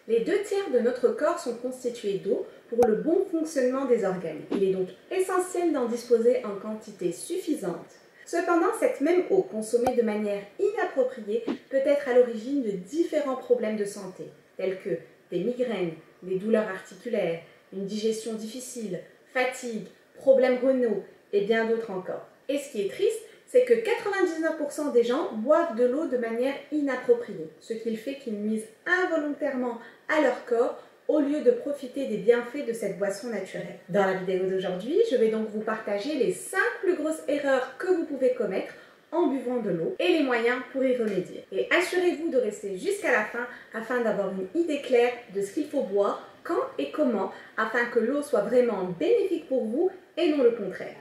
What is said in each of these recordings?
Les 2/3 de notre corps sont constitués d'eau pour le bon fonctionnement des organes. Il est donc essentiel d'en disposer en quantité suffisante. Cependant, cette même eau consommée de manière inappropriée peut être à l'origine de différents problèmes de santé, tels que des migraines, des douleurs articulaires, une digestion difficile, fatigue, problèmes rénaux et bien d'autres encore. Et ce qui est triste, c'est que 99% des gens boivent de l'eau de manière inappropriée, ce qui fait qu'ils nuisent involontairement à leur corps au lieu de profiter des bienfaits de cette boisson naturelle. Dans la vidéo d'aujourd'hui, je vais donc vous partager les 5 plus grosses erreurs que vous pouvez commettre en buvant de l'eau et les moyens pour y remédier. Et assurez-vous de rester jusqu'à la fin afin d'avoir une idée claire de ce qu'il faut boire, quand et comment, afin que l'eau soit vraiment bénéfique pour vous et non le contraire.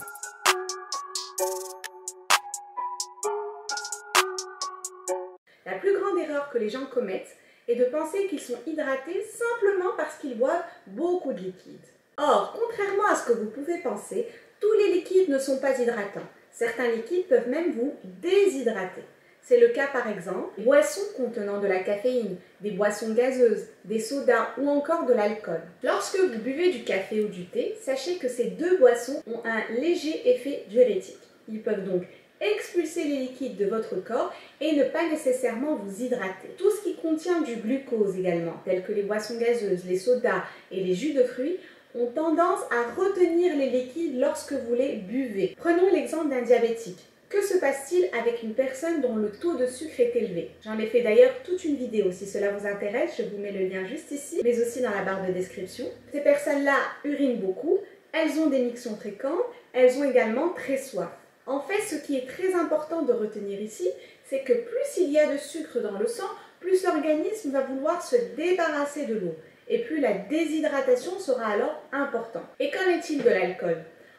La plus grande erreur que les gens commettent est de penser qu'ils sont hydratés simplement parce qu'ils boivent beaucoup de liquide. Or, contrairement à ce que vous pouvez penser, tous les liquides ne sont pas hydratants. Certains liquides peuvent même vous déshydrater. C'est le cas par exemple des boissons contenant de la caféine, des boissons gazeuses, des sodas ou encore de l'alcool. Lorsque vous buvez du café ou du thé, sachez que ces deux boissons ont un léger effet diurétique. Ils peuvent donc expulser les liquides de votre corps et ne pas nécessairement vous hydrater. Tout ce qui contient du glucose également, tels que les boissons gazeuses, les sodas et les jus de fruits, ont tendance à retenir les liquides lorsque vous les buvez. Prenons l'exemple d'un diabétique. Que se passe-t-il avec une personne dont le taux de sucre est élevé? J'en ai fait d'ailleurs toute une vidéo, si cela vous intéresse, je vous mets le lien juste ici, mais aussi dans la barre de description. Ces personnes-là urinent beaucoup, elles ont des mictions fréquentes, elles ont également très soif. En fait, ce qui est très important de retenir ici, c'est que plus il y a de sucre dans le sang, plus l'organisme va vouloir se débarrasser de l'eau. Et plus la déshydratation sera alors importante. Et qu'en est-il de l'alcool?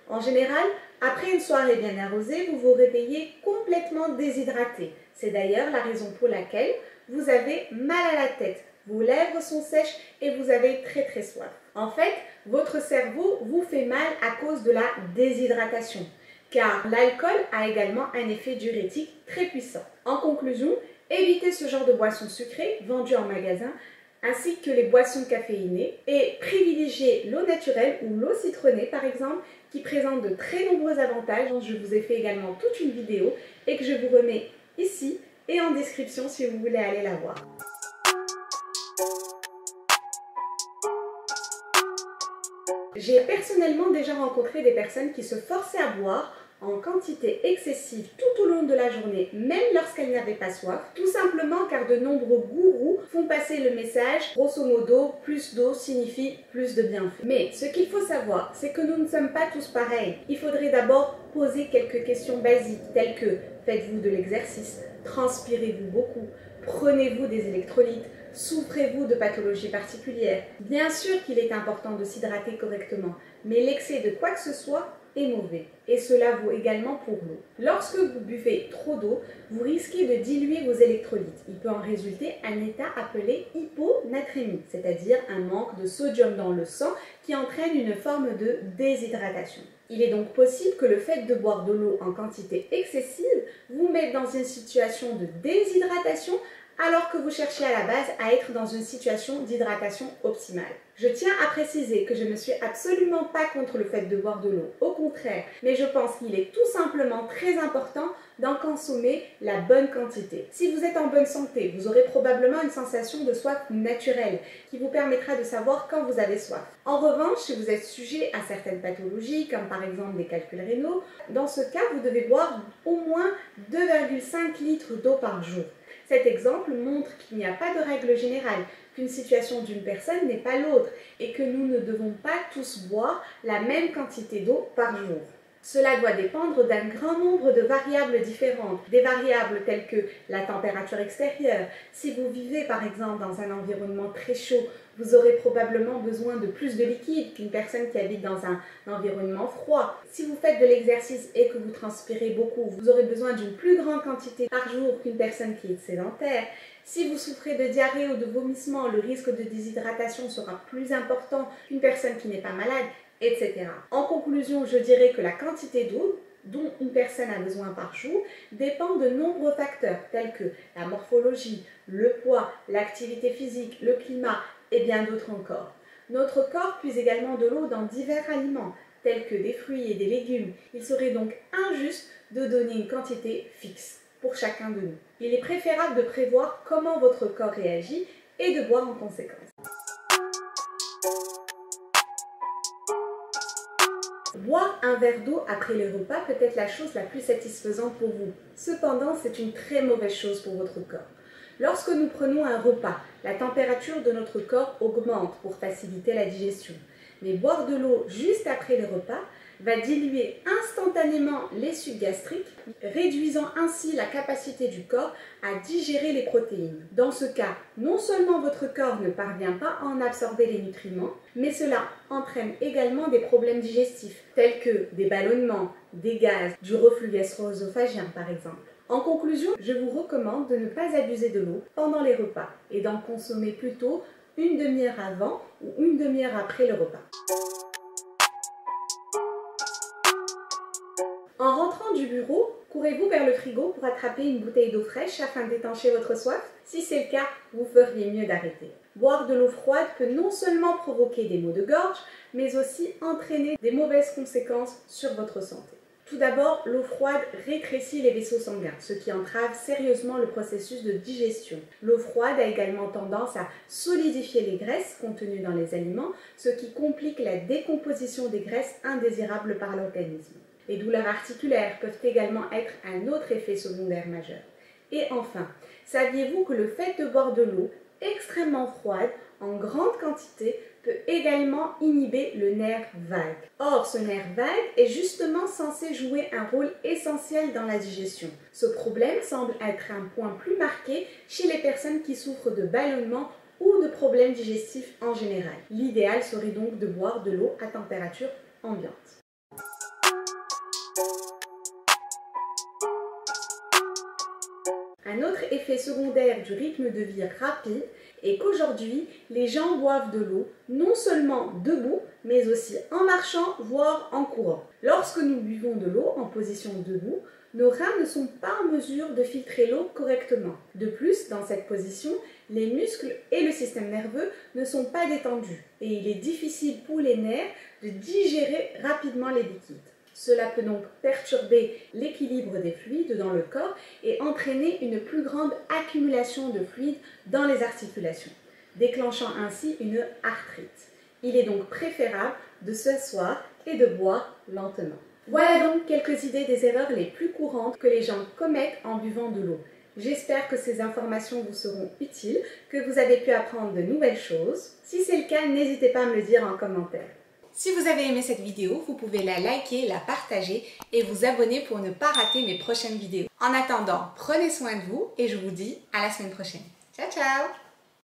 En général, après une soirée bien arrosée, vous vous réveillez complètement déshydraté. C'est d'ailleurs la raison pour laquelle vous avez mal à la tête, vos lèvres sont sèches et vous avez très soif. En fait, votre cerveau vous fait mal à cause de la déshydratation, car l'alcool a également un effet diurétique très puissant. En conclusion, évitez ce genre de boissons sucrées vendues en magasin, ainsi que les boissons caféinées, et privilégiez l'eau naturelle ou l'eau citronnée par exemple, qui présente de très nombreux avantages, dont je vous ai fait également toute une vidéo et que je vous remets ici et en description si vous voulez aller la voir. J'ai personnellement déjà rencontré des personnes qui se forçaient à boire en quantité excessive tout au long de la journée, même lorsqu'elles n'avaient pas soif, tout simplement car de nombreux gourous font passer le message, grosso modo, plus d'eau signifie plus de bienfaits. Mais ce qu'il faut savoir, c'est que nous ne sommes pas tous pareils. Il faudrait d'abord poser quelques questions basiques, telles que faites-vous de l'exercice, transpirez-vous beaucoup, prenez-vous des électrolytes, souffrez-vous de pathologies particulières. Bien sûr qu'il est important de s'hydrater correctement, mais l'excès de quoi que ce soit est mauvais. Et cela vaut également pour l'eau. Lorsque vous buvez trop d'eau, vous risquez de diluer vos électrolytes. Il peut en résulter un état appelé hyponatrémie, c'est-à-dire un manque de sodium dans le sang qui entraîne une forme de déshydratation. Il est donc possible que le fait de boire de l'eau en quantité excessive vous mette dans une situation de déshydratation alors que vous cherchez à la base à être dans une situation d'hydratation optimale. Je tiens à préciser que je ne suis absolument pas contre le fait de boire de l'eau, au contraire, mais je pense qu'il est tout simplement très important d'en consommer la bonne quantité. Si vous êtes en bonne santé, vous aurez probablement une sensation de soif naturelle qui vous permettra de savoir quand vous avez soif. En revanche, si vous êtes sujet à certaines pathologies, comme par exemple des calculs rénaux, dans ce cas, vous devez boire au moins 2,5 litres d'eau par jour. Cet exemple montre qu'il n'y a pas de règle générale, qu'une situation d'une personne n'est pas l'autre et que nous ne devons pas tous boire la même quantité d'eau par jour. Cela doit dépendre d'un grand nombre de variables différentes, des variables telles que la température extérieure. Si vous vivez par exemple dans un environnement très chaud, vous aurez probablement besoin de plus de liquide qu'une personne qui habite dans un environnement froid. Si vous faites de l'exercice et que vous transpirez beaucoup, vous aurez besoin d'une plus grande quantité par jour qu'une personne qui est sédentaire. Si vous souffrez de diarrhée ou de vomissement, le risque de déshydratation sera plus important qu'une personne qui n'est pas malade, etc. En conclusion, je dirais que la quantité d'eau dont une personne a besoin par jour dépend de nombreux facteurs tels que la morphologie, le poids, l'activité physique, le climat et bien d'autres encore. Notre corps puise également de l'eau dans divers aliments, tels que des fruits et des légumes. Il serait donc injuste de donner une quantité fixe pour chacun de nous. Il est préférable de prévoir comment votre corps réagit et de boire en conséquence. Boire un verre d'eau après les repas peut être la chose la plus satisfaisante pour vous. Cependant, c'est une très mauvaise chose pour votre corps. Lorsque nous prenons un repas, la température de notre corps augmente pour faciliter la digestion. Mais boire de l'eau juste après les repas va diluer instantanément les sucs gastriques, réduisant ainsi la capacité du corps à digérer les protéines. Dans ce cas, non seulement votre corps ne parvient pas à en absorber les nutriments, mais cela entraîne également des problèmes digestifs, tels que des ballonnements, des gaz, du reflux gastro-œsophagien par exemple. En conclusion, je vous recommande de ne pas abuser de l'eau pendant les repas et d'en consommer plutôt une demi-heure avant ou une demi-heure après le repas. En rentrant du bureau, courez-vous vers le frigo pour attraper une bouteille d'eau fraîche afin d'étancher votre soif? Si c'est le cas, vous feriez mieux d'arrêter. Boire de l'eau froide peut non seulement provoquer des maux de gorge, mais aussi entraîner des mauvaises conséquences sur votre santé. Tout d'abord, l'eau froide rétrécit les vaisseaux sanguins, ce qui entrave sérieusement le processus de digestion. L'eau froide a également tendance à solidifier les graisses contenues dans les aliments, ce qui complique la décomposition des graisses indésirables par l'organisme. Les douleurs articulaires peuvent également être un autre effet secondaire majeur. Et enfin, saviez-vous que le fait de boire de l'eau extrêmement froide en grande quantité peut également inhiber le nerf vague. Or, ce nerf vague est justement censé jouer un rôle essentiel dans la digestion. Ce problème semble être un point plus marqué chez les personnes qui souffrent de ballonnements ou de problèmes digestifs en général. L'idéal serait donc de boire de l'eau à température ambiante. Un autre effet secondaire du rythme de vie rapide est qu'aujourd'hui, les gens boivent de l'eau non seulement debout, mais aussi en marchant, voire en courant. Lorsque nous buvons de l'eau en position debout, nos reins ne sont pas en mesure de filtrer l'eau correctement. De plus, dans cette position, les muscles et le système nerveux ne sont pas détendus et il est difficile pour les nerfs de digérer rapidement les liquides. Cela peut donc perturber l'équilibre des fluides dans le corps et entraîner une plus grande accumulation de fluides dans les articulations, déclenchant ainsi une arthrite. Il est donc préférable de s'asseoir et de boire lentement. Voilà donc quelques idées des erreurs les plus courantes que les gens commettent en buvant de l'eau. J'espère que ces informations vous seront utiles, que vous avez pu apprendre de nouvelles choses. Si c'est le cas, n'hésitez pas à me le dire en commentaire. Si vous avez aimé cette vidéo, vous pouvez la liker, la partager et vous abonner pour ne pas rater mes prochaines vidéos. En attendant, prenez soin de vous et je vous dis à la semaine prochaine. Ciao, ciao!